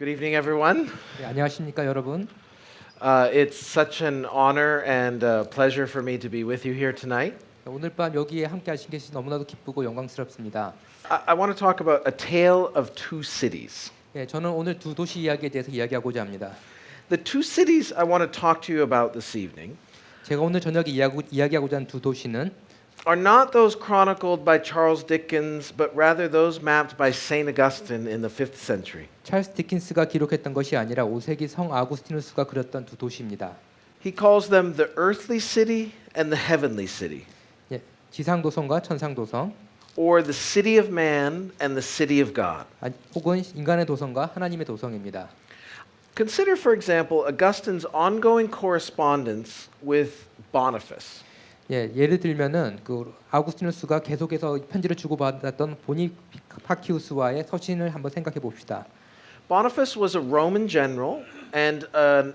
Good evening, everyone. 네, 안녕하십니까 여러분. It's such an honor and pleasure for me to be with you here tonight. 오늘 밤 여기에 함께 하신 것이 너무나도 기쁘고 영광스럽습니다. I want to talk about a tale of two cities. 예, 저는 오늘 두 도시 이야기에 대해서 이야기하고자 합니다. The two cities I want to talk to you about this evening 제가 오늘 저녁에 이야기하고자 하는 두 도시는 are not those chronicled by Charles Dickens, but rather those mapped by Saint Augustine in the 5th century. 찰스 디킨스가 기록했던 것이 아니라 5세기 성 아구스티누스가 그렸던 두 도시입니다. He calls them the earthly city and the heavenly city, 예, 지상 도성과 천상 도성, or the city of man and the city of God. 혹은 인간의 도성과 하나님의 도성입니다. Consider, for example, Augustine's ongoing correspondence with Boniface. 예, 예를 들면은 그 아구스티누스가 계속해서 편지를 주고받았던 보니파키우스와의 서신을 한번 생각해 봅시다. Boniface was a Roman general and an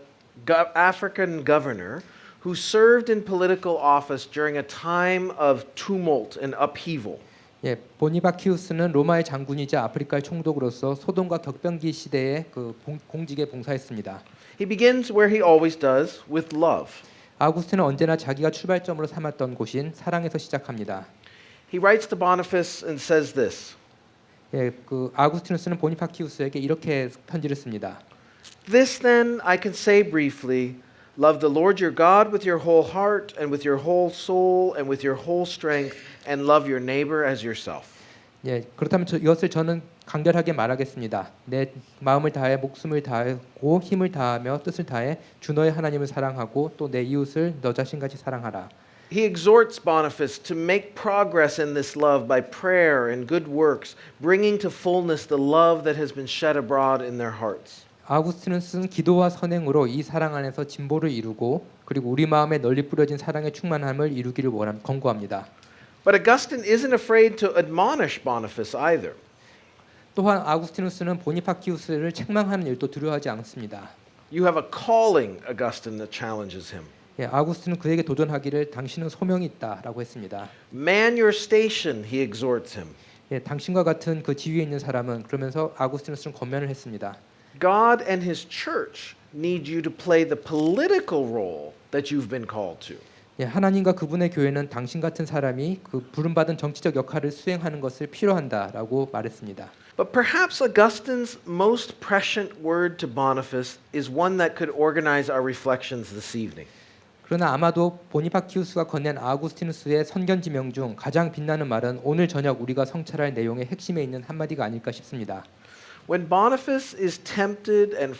African governor who served in political office during a time of tumult and upheaval. 예, 보니파키우스는 로마의 장군이자 아프리카의 총독으로서 소동과 격변기 시대에 그 공직에 봉사했습니다. He begins where he always does, with love. 아우구스티는 언제나 자기가 출발점으로 삼았던 곳인 사랑에서 시작합니다. He writes to Boniface and says this. 예, 그 아우구스티누스는 보니파키우스에게 이렇게 편지를 씁니다. This then I can say briefly, love the Lord your God with your whole heart and with your whole soul and with your whole strength and love your neighbor as yourself. 예, 그렇다면 이것을 저는 간결하게 말하겠습니다. 내 마음을 다해 목숨을 다하고 힘을 다하며 뜻을 다해 주 너의 하나님을 사랑하고 또 내 이웃을 너 자신같이 사랑하라. He exhorts Boniface to make progress in this love by prayer and good works, bringing to fullness the love that has been shed abroad in their hearts. 아우구스티누스는 기도와 선행으로 이 사랑 안에서 진보를 이루고 그리고 우리 마음에 널리 뿌려진 사랑의 충만함을 이루기를 권고합니다. But Augustine isn't afraid to admonish Boniface either. 또한 아우구스티누스는 보니파키우스를 책망하는 일도 두려워하지 않습니다. You have a calling, Augustine, that challenges him. 예, 아우구스티는 그에게 도전하기를 당신은 소명이 있다라고 했습니다. Man your station, he exhorts him. 예, 당신과 같은 그 지위에 있는 사람은 그러면서 아우구스티누스는 권면을 했습니다. God and his church need you to play the political role that you've been called to. 예, 하나님과 그분의 교회는 당신 같은 사람이 그 부름받은 정치적 역할을 수행하는 것을 필요한다라고 말했습니다. But perhaps Augustine's most prescient word to Boniface is one that could organize our reflections this evening. 그러나 아마도 보니파키우스가 건넨 아우구스티누스의 선견지명 중 가장 빛나는 말은 오늘 저녁 우리가 성찰할 내용의 핵심에 있는 한마디가 아닐까 싶습니다. When Boniface is tempted and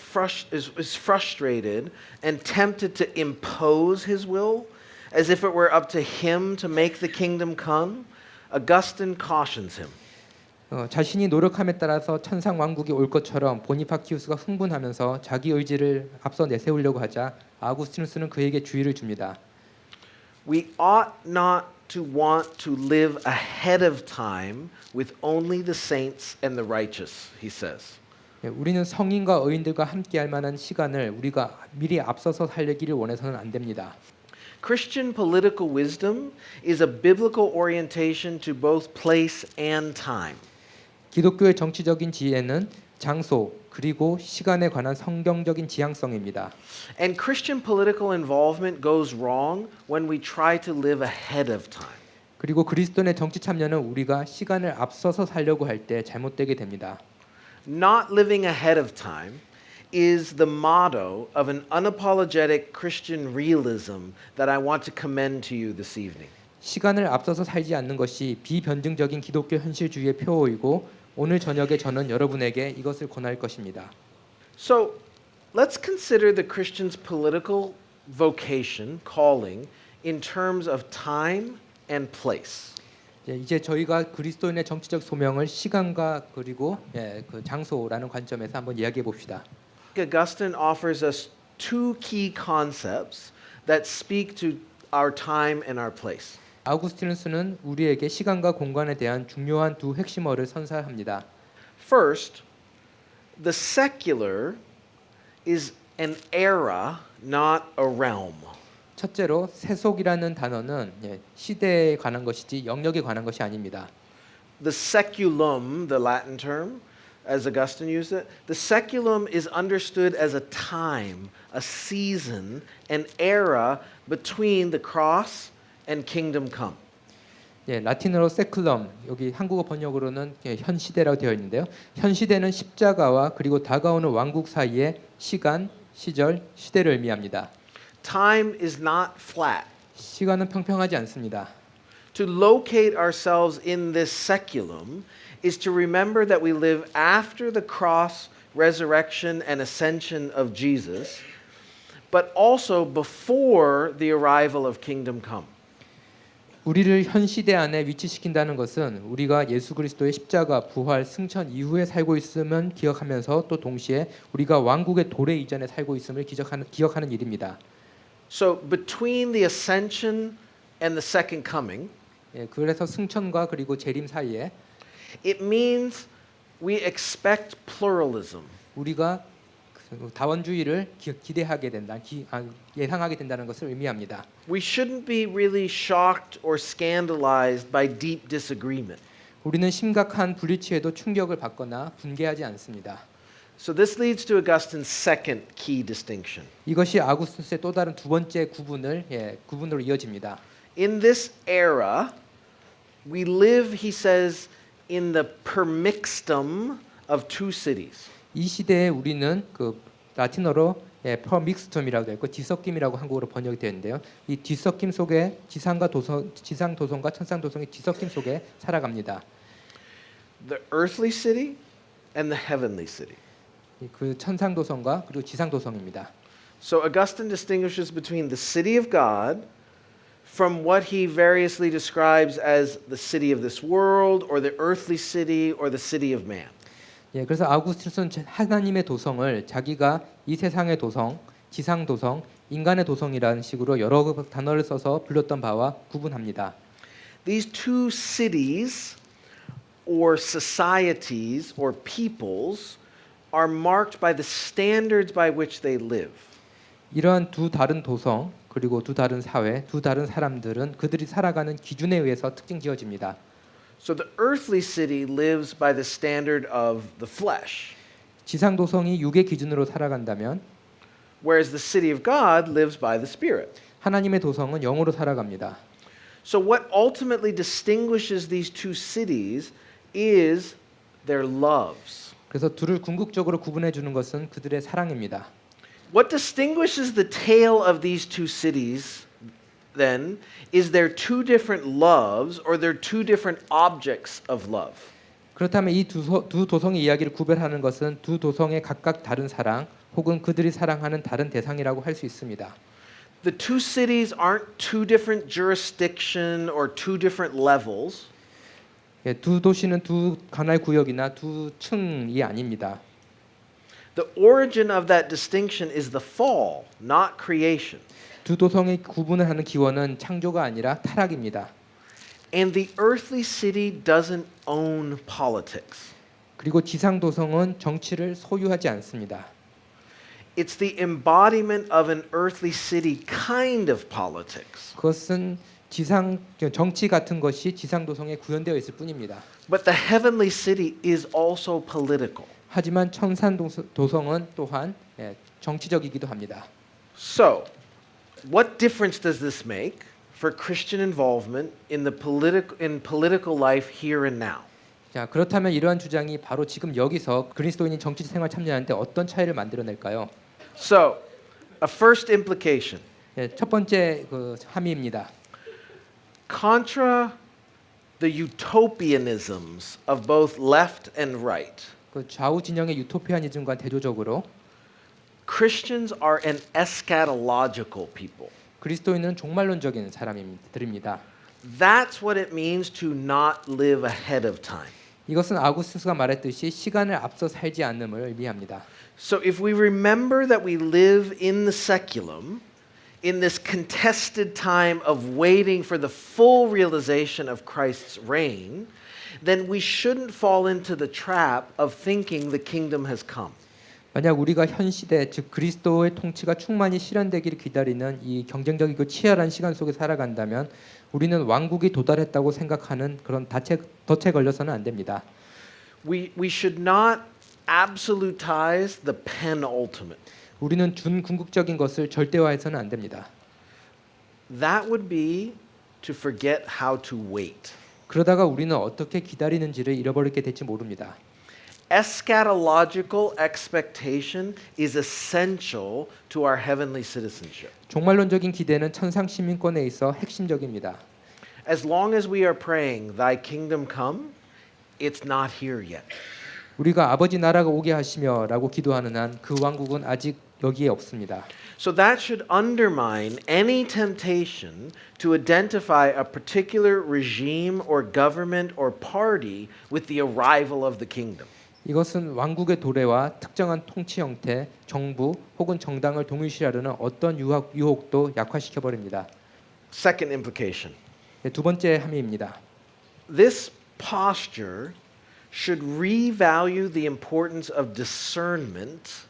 is frustrated and tempted to impose his will, as if it were up to him to make the kingdom come, Augustine cautions him. 자신이 노력함에 따라서 천상 왕국이 올 것처럼 보니파키우스가 흥분하면서 자기 의지를 앞서 내세우려고 하자 아우구스티누스는 그에게 주의를 줍니다. We ought not to want to live ahead of time with only the saints and the righteous, he says. 예, 우리는 성인과 의인들과 함께할 만한 시간을 우리가 미리 앞서서 살기를 원해서는 안 됩니다. Christian political wisdom is a biblical orientation to both place and time. 기독교의 정치적인 지혜는 장소 그리고 시간에 관한 성경적인 지향성입니다. And Christian political involvement goes wrong when we try to live ahead of time. 그리고 그리스도인의 정치 참여는 우리가 시간을 앞서서 살려고 할 때 잘못되게 됩니다. Not living ahead of time is the motto of an unapologetic Christian realism that I want to commend to you this evening. 시간을 앞서서 살지 않는 것이 비변증적인 기독교 현실주의의 표어이고 오늘 저녁에 저는 여러분에게 이것을 권할 것입니다. So, let's consider the Christian's political vocation, calling, in terms of time and place. 이제 저희가 그리스도인의 정치적 소명을 시간과 그리고 그 장소라는 관점에서 한번 이야기해 봅시다. Augustine offers us two key concepts that speak to our time and our place. 아우구스티누스는 우리에게 시간과 공간에 대한 중요한 두 핵심어를 선사합니다. First, the secular is an era, not a realm. 첫째로 세속이라는 단어는 시대에 관한 것이지 영역에 관한 것이 아닙니다. The saeculum, the Latin term, as Augustine used it, the saeculum is understood as a time, a season, an era between the cross and kingdom come. 예, 라틴어로 세클럼, 여기 한국어 번역으로는 현 시대라고 되어 있는데요. 현 시대는 십자가와 그리고 다가오는 왕국 사이의 시간, 시절, 시대를 의미합니다. Time is not flat. 시간은 평평하지 않습니다. To locate ourselves in this saeculum is to remember that we live after the cross, resurrection, and ascension of Jesus, but also before the arrival of kingdom come. 우리를 현 시대 안에 위치시킨다는 것은 우리가 예수 그리스도의 십자가, 부활, 승천 이후에 살고 있음을 기억하면서 또 동시에 우리가 왕국의 도래 이전에 살고 있음을 기억하는 일입니다. So between the ascension and the second coming, 예, 그래서 승천과 그리고 재림 사이에 it means we expect pluralism. 우리가 다원주의를 기대하게 된다, 예상하게 된다는 것을 의미합니다. We shouldn't be really shocked or scandalized by deep disagreement. 우리는 심각한 불일치에도 충격을 받거나 분개하지 않습니다. So this leads to Augustine's second key distinction. 이것이 아구스토스의 또 다른 두 번째 구분으로 이어집니다. In this era, we live, he says, in the permixtum of two cities. 이 시대에 우리는 그 라틴어로 퍼믹스툼이라고 되어 있고 뒤섞임이라고 한국어로 번역이 되는데요. 이 뒤섞임 속에 지상 도성과 천상 도성의 뒤섞임 속에 살아갑니다. The earthly city and the heavenly city. 그 천상 도성과 그리고 지상 도성입니다. So Augustine distinguishes between the city of God from what he variously describes as the city of this world or the earthly city or the city of man. 예, 그래서 아구스토스는 하나님의 도성을 자기가 이 세상의 도성, 지상 도성, 인간의 도성이라는 식으로 여러 단어를 써서 불렀던 바와 구분합니다. These two cities or societies or peoples are marked by the standards by which they live. 이러한 두 다른 도성 그리고 두 다른 사회, 두 다른 사람들은 그들이 살아가는 기준에 의해서 특징 지어집니다. So the earthly city lives by the standard of the flesh, 지상 도성이 육의 기준으로 살아간다면 whereas the city of God lives by the Spirit. 하나님의 도성은 영으로 살아갑니다. So what ultimately distinguishes these two cities is their loves. 그래서 둘을 궁극적으로 구분해 주는 것은 그들의 사랑입니다. What distinguishes the tale of these two cities then is their two different loves or their two different objects of love. 그렇다면 이 두 도성의 이야기를 구별하는 것은 두 도성의 각각 다른 사랑 혹은 그들이 사랑하는 다른 대상이라고 할 수 있습니다. The two cities aren't two different jurisdiction or two different levels. 예, 두 도시는 두 관할 구역이나 두 층이 아닙니다. The origin of that distinction is the fall, not creation. 두 도성의 구분을 하는 기원은 창조가 아니라 타락입니다. And the earthly city doesn't own politics. 그리고 지상 도성은 정치를 소유하지 않습니다. It's the embodiment of an earthly city kind of politics. 그것은 정치 같은 것이 지상 도성에 구현되어 있을 뿐입니다. But the heavenly city is also political. 하지만 천산 도성은 또한 정치적이기도 합니다. So, what difference does this make for Christian involvement in political life here and now? 자, 그렇다면 이러한 주장이 바로 지금 여기서 그리스도인이 정치 생활 참여하는데 어떤 차이를 만들어낼까요? So, a first implication. 첫 번째 그 함의입니다. Contra the utopianisms of both left and right, 그 좌우 진영의 유토피아니즘과 대조적으로 Christians are an eschatological people. 그리스도인은 종말론적인 사람들입니다. That's what it means to not live ahead of time. 이것은 아구스토스가 말했듯이 시간을 앞서 살지 않음을 의미합니다. So if we remember that we live in the saeculum, in this contested time of waiting for the full realization of Christ's reign, then we shouldn't fall into the trap of thinking the kingdom has come. 만약 우리가 현 시대 즉 그리스도의 통치가 충만히 실현되기를 기다리는 이 경쟁적이고 치열한 시간 속에 살아간다면 우리는 왕국이 도달했다고 생각하는 그런 덫에 걸려서는 안 됩니다. We should not absolutize the penultimate. 우리는 준궁극적인 것을 절대화해서는 안 됩니다. That would be to forget how to wait. 그러다가 우리는 어떻게 기다리는지를 잃어버리게 될지 모릅니다. Eschatological expectation is essential to our heavenly citizenship. 종말론적인 기대는 천상 시민권에 있어 핵심적입니다. As long as we are praying, Thy kingdom come, it's not here yet. 우리가 아버지 나라가 오게 하시며라고 기도하는 한 그 왕국은 아직 여기에 없습니다. So that should undermine any temptation to identify a particular regime or government or party with the arrival of the kingdom. 이것은 왕국의 도래와 특정한 통치 형태, 정부 혹은 정당을 동일시하려는 어떤 유혹도 약화시켜 버립니다. Second implication. 두 번째 함의입니다. This posture should revalue the importance of discernment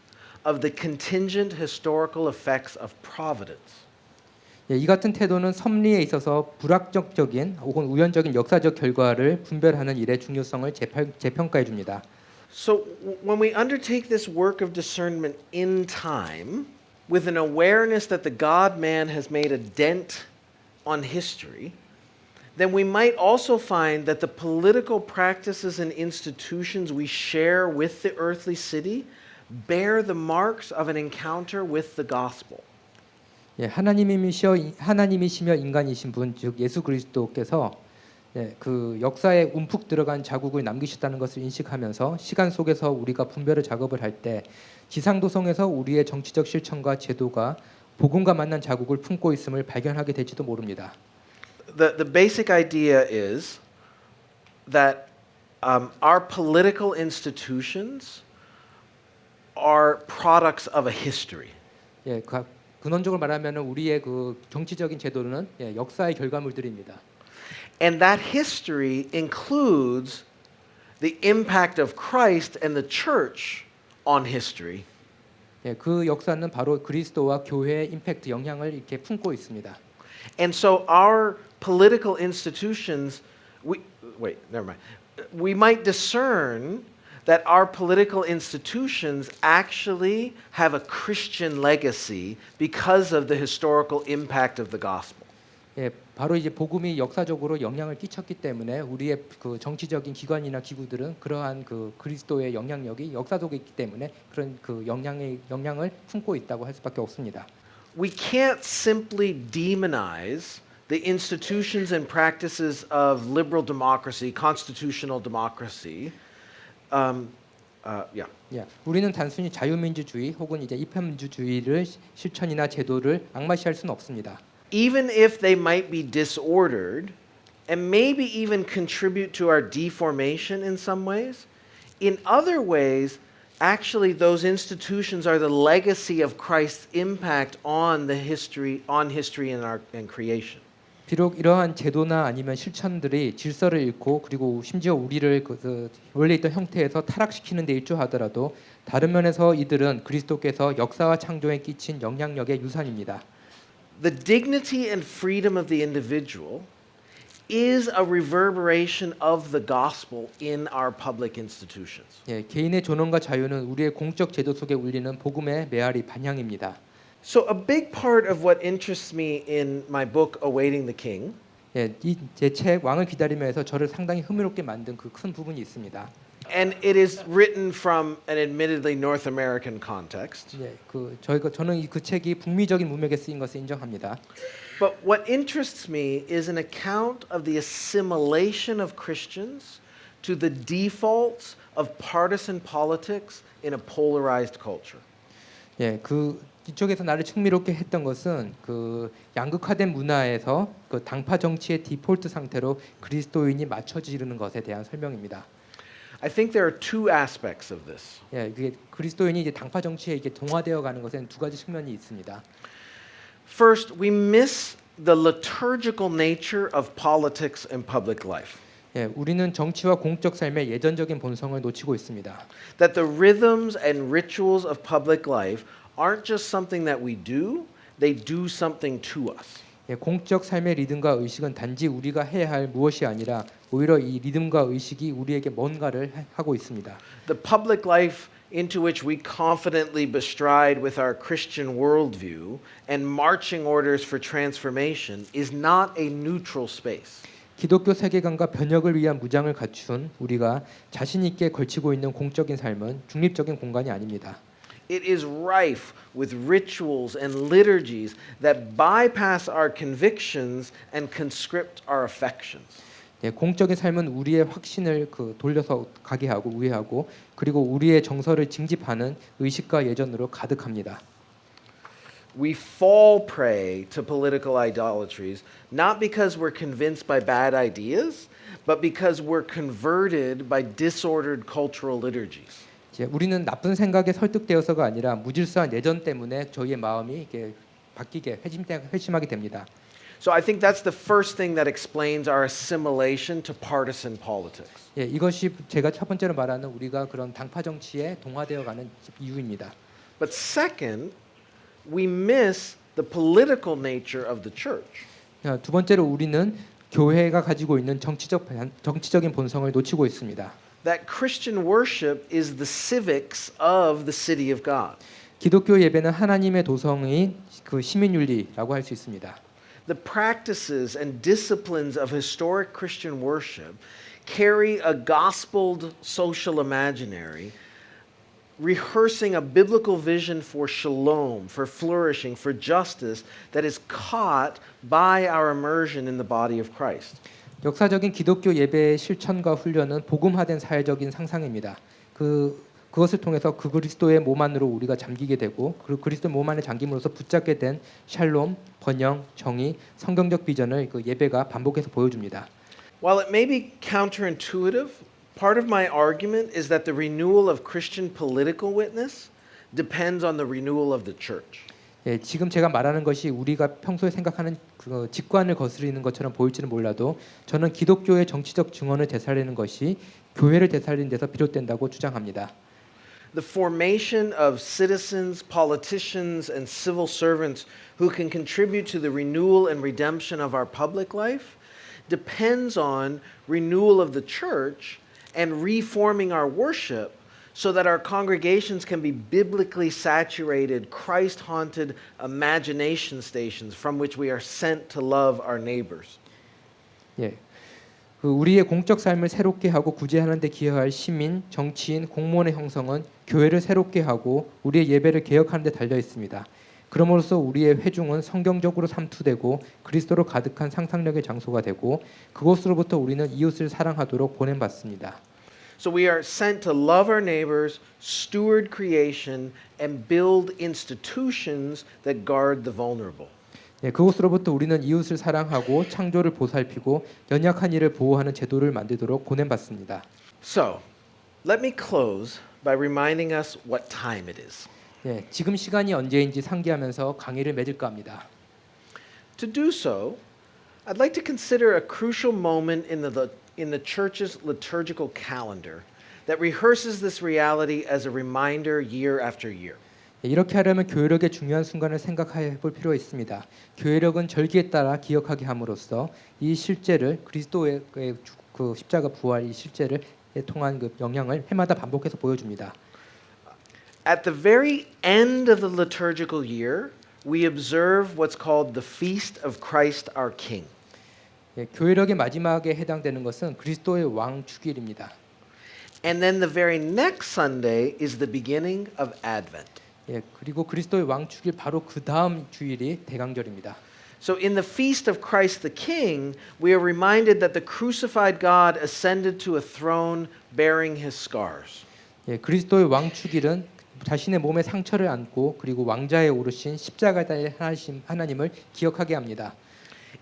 of the contingent historical effects of providence. 이 같은 태도는 섭리에 있어서 불확정적인 혹은 우연적인 역사적 결과를 분별하는 일의 중요성을 재평가해 줍니다. So when we undertake this work of discernment in time with an awareness that the God-man has made a dent on history, then we might also find that the political practices and institutions we share with the earthly city bear the marks of an encounter with the gospel. 하나님이시며 인간이신 분, 즉 예수 그리스도께서 그 역사에 움푹 들어간 자국을 남기셨다는 것을 인식하면서 시간 속에서 우리가 분별의 작업을 할 때 지상도성에서 우리의 정치적 실천과 제도가 복음과 만난 자국을 품고 있음을 발견하게 될지도 모릅니다. The basic idea is that our political institutions are products of a history. 근원적으로 말하면 우리의 그 정치적인 제도는 역사의 결과물들입니다. And that history includes the impact of Christ and the church on history. 그 역사는 바로 그리스도와 교회의 임팩트 영향을 이렇게 품고 있습니다. And so our political institutions, we might discern that our political institutions actually have a Christian legacy because of the historical impact of the gospel. 바로 이제 복음이 역사적으로 영향을 끼쳤기 때문에 우리의 그 정치적인 기관이나 기구들은 그러한 그 그리스도의 영향력이 역사 속에 있기 때문에 그런 그 영향을 품고 있다고 할 수밖에 없습니다. We can't simply demonize the institutions and practices of liberal democracy, constitutional democracy. 우리는 단순히 자유민주주의 혹은 이제 입헌민주주의를 실천이나 제도를 악마시할 수는 없습니다. Even if they might be disordered and maybe even contribute to our deformation in some ways, in other ways, actually those institutions are the legacy of Christ's impact on history and creation. 비록 이러한 제도나 아니면 실천들이 질서를 잃고 그리고 심지어 우리를 원래 있던 형태에서 타락시키는 데 일조하더라도 다른 면에서 이들은 그리스도께서 역사와 창조에 끼친 영향력의 유산입니다. The dignity and freedom of the individual is a reverberation of the gospel in our public institutions. 개인의 존엄과 자유는 우리의 공적 제도 속에 울리는 복음의 메아리 반향입니다. So a big part of what interests me in my book Awaiting the King 이 제 책 왕을 기다리며에서 저를 상당히 흥미롭게 만든 그 큰 부분이 있습니다. and it is written from an admittedly North American context. 저는 그 책이 북미적인 문맥에 쓰인 것을 인정합니다. But what interests me is an account of the assimilation of Christians to the defaults of partisan politics in a polarized culture. 이쪽에서 나를 흥미롭게 했던 것은 그 양극화된 문화에서 그 당파 정치의 디폴트 상태로 그리스도인이 맞춰지는 것에 대한 설명입니다. I think there are two aspects of this. 그게 그리스도인이 이제 당파 정치에 이게 동화되어 가는 것에는 두 가지 측면이 있습니다. First, we miss the liturgical nature of politics and public life. 우리는 정치와 공적 삶의 예전적인 본성을 놓치고 있습니다. That the rhythms and rituals of public life aren't just something that we do, they do something to us. 공적 삶의 리듬과 의식은 단지 우리가 해야 할 무엇이 아니라 오히려 이 리듬과 의식이 우리에게 뭔가를 하고 있습니다. The public life into which we confidently bestride with our Christian worldview and marching orders for transformation is not a neutral space. 기독교 세계관과 변혁을 위한 무장을 갖춘 우리가 자신 있게 걸치고 있는 공적인 삶은 중립적인 공간이 아닙니다. It is rife with rituals and liturgies that bypass our convictions and conscript our affections. 공적인 삶은 우리의 확신을 돌려서 가게 하고 우회하고 그리고 우리의 정서를 징집하는 의식과 예전으로 가득합니다. We fall prey to political idolatries not because we're convinced by bad ideas, but because we're converted by disordered cultural liturgies. 우리는 나쁜 생각에 설득되어서가 아니라 무질서한 예전 때문에 저희의 마음이 이렇게 바뀌게 회심하게 됩니다. So I think that's the first thing that explains our assimilation to partisan politics. 이것이 제가 첫 번째로 말하는 우리가 그런 당파 정치에 동화되어가는 이유입니다. But second, we miss the political nature of the church. 두 번째로 우리는 교회가 가지고 있는 정치적인 본성을 놓치고 있습니다. That Christian worship is the civics of the city of God. 기독교 예배는 하나님의 도성인 그 시민윤리라고 할 수 있습니다. The practices and disciplines of historic Christian worship carry a gospeled social imaginary, rehearsing a biblical vision for shalom, for flourishing, for justice that is caught by our immersion in the body of Christ. 역사적인 기독교 예배의 실천과 훈련은 복음화된 사회적인 상상입니다. 그것을 통해서 그 그리스도의 몸 안으로 우리가 잠기게 되고 그 그리스도의 몸 안에 잠김으로써 붙잡게 된 샬롬, 번영, 정의, 성경적 비전을 그 예배가 반복해서 보여줍니다. While it may be counterintuitive, part of my argument is that the renewal of Christian political witness depends on the renewal of the church. 지금 제가 말하는 것이 우리가 평소에 생각하는 그 직관을 거스르는 것처럼 보일지는 몰라도 저는 기독교의 정치적 증언을 되살리는 것이 교회를 되살리는 데서 비롯된다고 주장합니다. The formation of citizens, politicians, and civil servants who can contribute to the renewal and redemption of our public life depends on renewal of the church and reforming our worship so that our congregations can be biblically saturated, Christ-haunted imagination stations from which we are sent to love our neighbors. 우리의 공적 삶을 새롭게 하고 구제하는 데 기여할 시민, 정치인, 공무원의 형성은 교회를 새롭게 하고 우리의 예배를 개혁하는 데 달려 있습니다. 그럼으로써 우리의 회중은 성경적으로 삼투되고 그리스도로 가득한 상상력의 장소가 되고 그곳으로부터 우리는 이웃을 사랑하도록 보냄받습니다. So we are sent to love our neighbors, steward creation, and build institutions that guard the vulnerable. 그곳으로부터 우리는 이웃을 사랑하고 창조를 보살피고 연약한 이를 보호하는 제도를 만들도록 보냄받습니다. So, let me close by reminding us what time it is. 지금 시간이 언제인지 상기하면서 강의를 맺을까 합니다. To do so, I'd like to consider a crucial moment in the church's liturgical calendar that rehearses this reality as a reminder year after year. 이렇게 하려면 교회력의 중요한 순간을 생각해 볼 필요가 있습니다. 교회력은 절기에 따라 기억하게 함으로써 이 실제를 그리스도의 그 십자가 부활 이 실제를 통한 그 영향을 해마다 반복해서 보여줍니다. At the very end of the liturgical year, we observe what's called the Feast of Christ our King. 교회력의 마지막에 해당되는 것은 그리스도의 왕 주길입니다. And then the very next Sunday is the beginning of Advent. 그리고 그리스도의 왕 주길 바로 그 다음 주일이 대강절입니다. So in the feast of Christ the King, we are reminded that the crucified God ascended to a throne bearing his scars. 그리스도의 왕 주길은 자신의 몸에 상처를 안고 그리고 왕자에 오르신 십자가에 달린 하나님을 기억하게 합니다.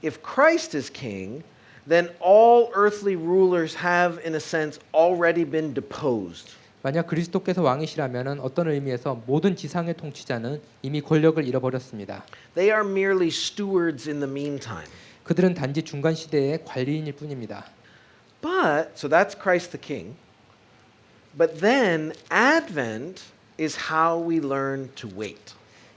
If Christ is king, then all earthly rulers have in a sense already been deposed. 만약 그리스도께서 왕이시라면 어떤 의미에서 모든 지상의 통치자는 이미 권력을 잃어버렸습니다. They are merely stewards in the meantime. 그들은 단지 중간 시대의 관리인일 뿐입니다. But so that's Christ the King. But then Advent is how we learn to wait.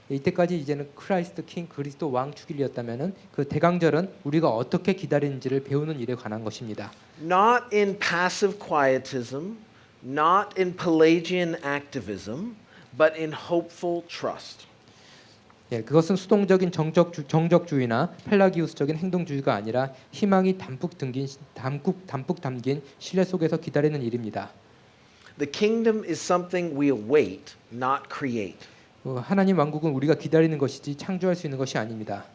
이때까지 이제는 크라이스트 킹 그리스도 왕 축일이었다면은 그 대강절은 우리가 어떻게 기다리는지를 배우는 일에 관한 것입니다. Not in passive quietism, not in Pelagian activism, but in hopeful trust. 예, 그것은 수동적인 정적주의나 펠라기우스적인 행동주의가 아니라 희망이 담뿍 담긴 신뢰 속에서 기다리는 일입니다. The kingdom is something we await, not create. 하나님 왕국은 우리가 기다리는 것이지 창조할 수 있는 것이 아닙니다.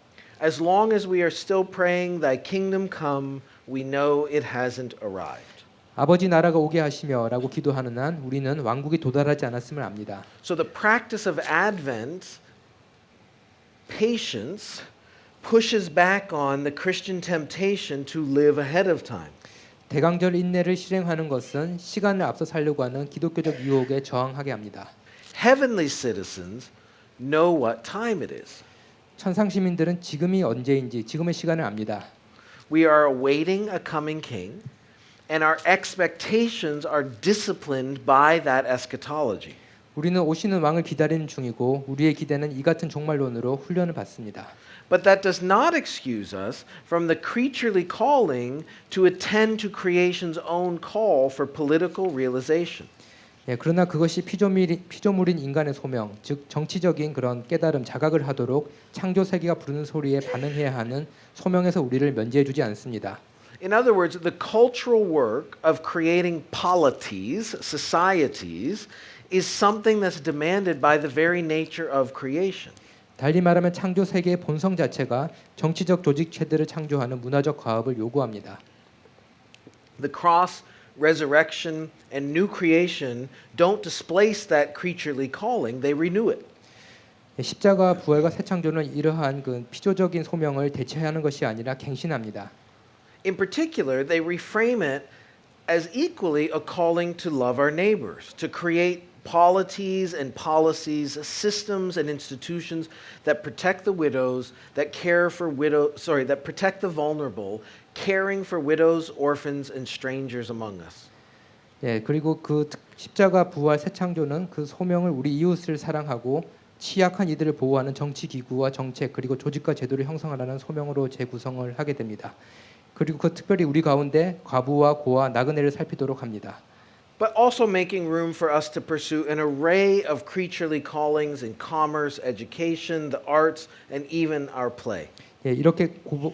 As long as we are still praying, Thy kingdom come, we know it hasn't arrived. 아버지 나라가 오게 하시며라고 기도하는 한 우리는 왕국이 도달하지 않았음을 압니다. So the practice of Advent, patience, pushes back on the Christian temptation to live ahead of time. 대강절 인내를 실행하는 것은 시간을 앞서 살려고 하는 기독교적 유혹에 저항하게 합니다. Heavenly citizens know what time it is. 천상 시민들은 지금이 언제인지 지금의 시간을 압니다. We are awaiting a coming king, and our expectations are disciplined by that eschatology. 우리는 오시는 왕을 기다리는 중이고 우리의 기대는 이 같은 종말론으로 훈련을 받습니다. But that does not excuse us from the creaturely calling to attend to creation's own call for political realization. 예, 그러나 그것이 피조물인 인간의 소명, 즉 정치적인 그런 깨달음, 자각을 하도록 창조 세계가 부르는 소리에 반응해야 하는 소명에서 우리를 면제해주지 않습니다. In other words, the cultural work of creating polities, societies, is something that's demanded by the very nature of creation. 달리 말하면 창조 세계의 본성 자체가 정치적 조직체들을 창조하는 문화적 과업을 요구합니다. The cross, resurrection, and new creation don't displace that creaturely calling, they renew it. 십자가, 부활과 새 창조는 이러한 그 피조적인 소명을 대체하는 것이 아니라 갱신합니다. In particular, they reframe it as equally a calling to love our neighbors, to create polities and policies, systems and institutions that protect the widows, that protect the vulnerable, caring for widows, orphans, and strangers among us. 예, 그리고 그 십자가, 부활, 새 창조는 그 소명을 우리 이웃을 사랑하고 취약한 이들을 보호하는 정치 기구와 정책 그리고 조직과 제도를 형성하라는 소명으로 재구성을 하게 됩니다. 그리고 그 특별히 우리 가운데 과부와 고아, 나그네를 살피도록 합니다. But also making room for us to pursue an array of creaturely callings in commerce, education, the arts, and even our play. 예, 이렇게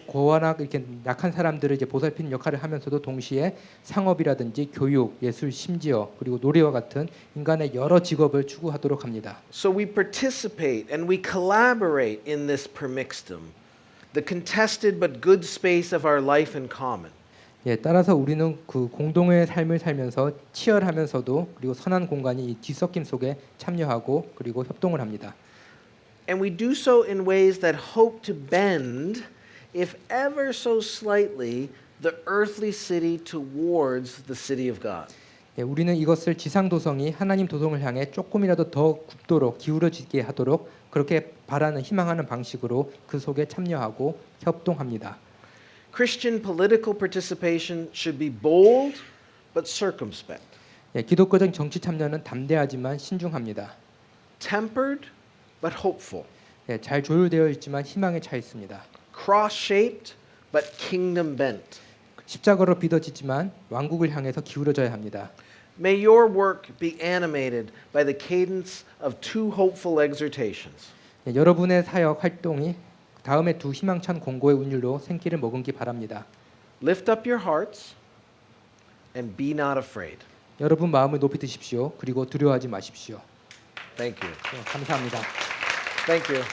고아나 이렇게 약한 사람들을 이제 보살피는 역할을 하면서도 동시에 상업이라든지 교육, 예술, 심지어 그리고 노래와 같은 인간의 여러 직업을 추구하도록 합니다. So we participate and we collaborate in this permixtum, the contested but good space of our life in common. 예, 따라서 우리는 그 공동의 삶을 살면서 치열하면서도 그리고 선한 공간이 이 뒤섞임 속에 참여하고 그리고 협동을 합니다. And we do so in ways that hope to bend, if ever so slightly, the earthly city towards the city of God. 예, 우리는 이것을 지상 도성이 하나님 도성을 향해 조금이라도 더 굽도록 기울어지게 하도록 그렇게 바라는 희망하는 방식으로 그 속에 참여하고 협동합니다. Christian political participation should be bold but circumspect. 예, 기독교적 정치 참여는 담대하지만 신중합니다. Tempered but hopeful. 예, 잘 조율되어 있지만 희망에 차 있습니다. Cross-shaped but kingdom bent. 십자가로 빚어지지만 왕국을 향해서 기울어져야 합니다. May your work be animated by the cadence of two hopeful exhortations. 예, 여러분의 사역 활동이 다음에 두 희망찬 공고의 운율로 생기를 머금기 바랍니다. Lift up your hearts and be not afraid. 여러분 마음을 높이 드십시오. 그리고 두려워하지 마십시오. Thank you. 예, 감사합니다. Thank you.